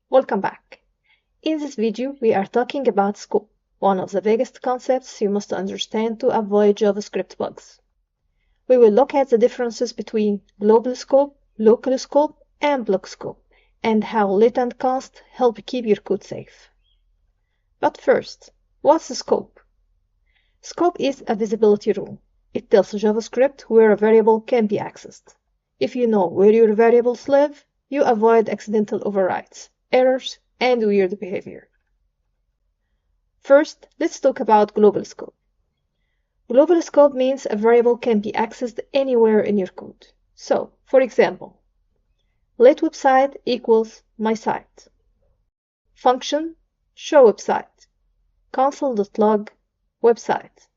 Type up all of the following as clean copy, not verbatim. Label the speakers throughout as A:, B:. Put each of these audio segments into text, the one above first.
A: Welcome back. In this video, we are talking about scope, one of the biggest concepts you must understand to avoid JavaScript bugs. We will look at the differences between global scope, local scope, and block scope, and how lit and const help keep your code safe. But first, what's the scope? Scope is a visibility rule. It tells JavaScript where a variable can be accessed. If you know where your variables live, you avoid accidental overrides, errors, and weird behavior. First, let's talk about global scope. Global scope means a variable can be accessed anywhere in your code. So, for example, let website equals my site. Function show website. Console.log website.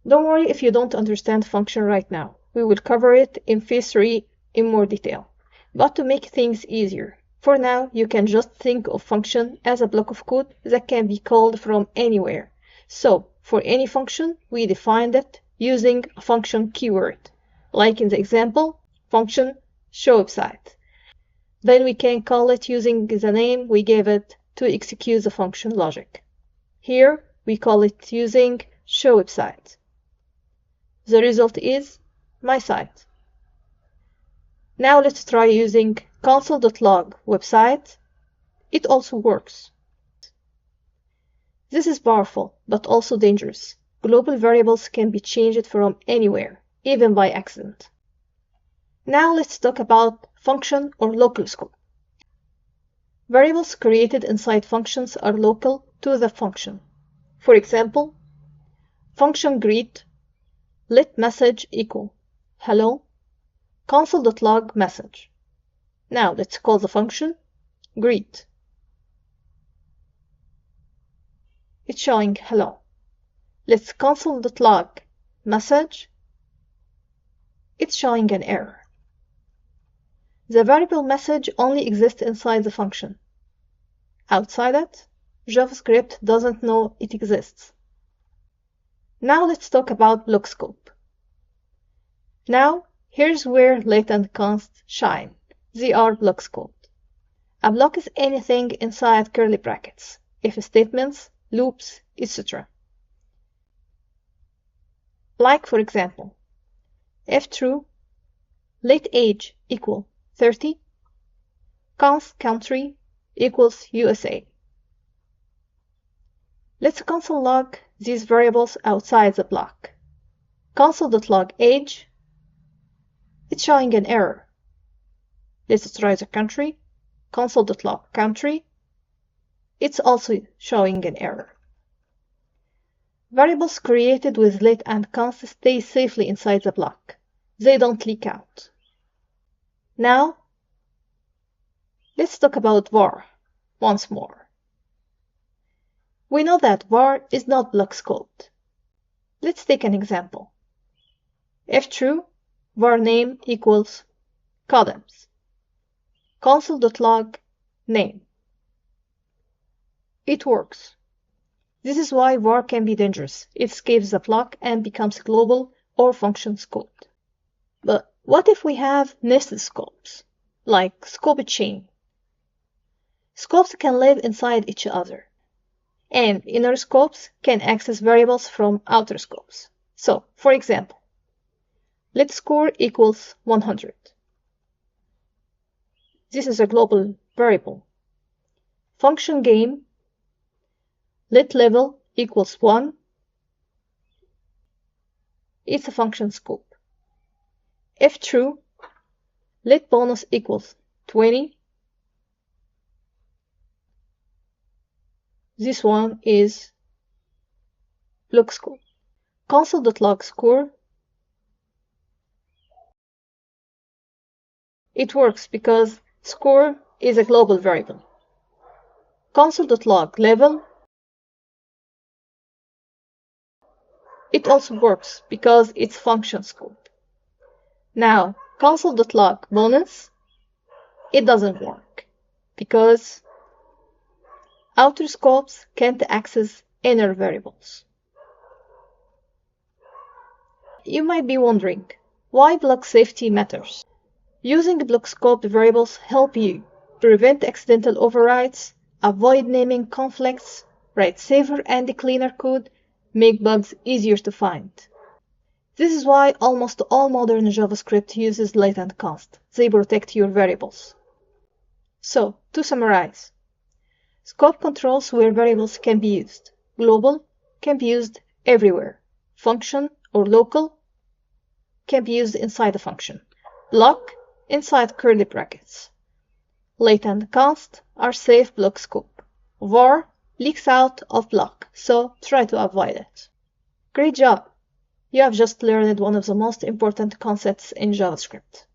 A: Don't worry if you don't understand function right now. We will cover it in phase 3 in more detail. But to make things easier, for now you can just think of function as a block of code that can be called from anywhere. So, for any function, we defined it using a function keyword, like in the example, function showWebsite. Then we can call it using the name we gave it to execute the function logic. Here, we call it using showWebsite. The result is my site. Now let's try using console.log website. It also works. This is powerful, but also dangerous. Global variables can be changed from anywhere, even by accident. Now let's talk about function or local scope. Variables created inside functions are local to the function. For example, function greet, let message equal hello, console.log message. Now let's call the function greet. It's showing hello. Let's console.log message. It's showing an error. The variable message only exists inside the function. Outside it, JavaScript doesn't know it exists. Now let's talk about block scope. Now, here's where let and const shine. They are block scope. A block is anything inside curly brackets, if statements, loops, etc. Like for example, if true, let age equal 30, const country equals USA. Let's console log these variables outside the block. Console.log age, it's showing an error. Let's try the country. Console.log country, it's also showing an error. Variables created with let and const stay safely inside the block. They don't leak out. Now, let's talk about var once more. We know that var is not block scoped. Let's take an example. If true, var name equals columns. Console.log name. It works. This is why var can be dangerous. It escapes the block and becomes global or function scoped. But what if we have nested scopes, like scope chain? Scopes can live inside each other, and inner scopes can access variables from outer scopes. So, for example, let score equals 100. This is a global variable. Function game, let level equals 1. It's a function scope. If true, let bonus equals 20. This one is block scope. Console.log score. It works because score is a global variable. Console.log level. It also works because it's function scope. Now, console.log bonus, it doesn't work because outer scopes can't access inner variables. you might be wondering, why block safety matters? Using block scoped variables help you prevent accidental overrides, avoid naming conflicts, write safer and cleaner code, make bugs easier to find. This is why almost all modern JavaScript uses latent const. They protect your variables. So, to summarize, scope controls where variables can be used. Global can be used everywhere. Function or local can be used inside a function. Block inside curly brackets. Latent const are safe block scope. Var leaks out of block, so try to avoid it. Great job! You have just learned one of the most important concepts in JavaScript.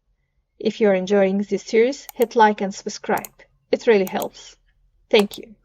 A: If you're enjoying this series, hit like and subscribe. It really helps. Thank you.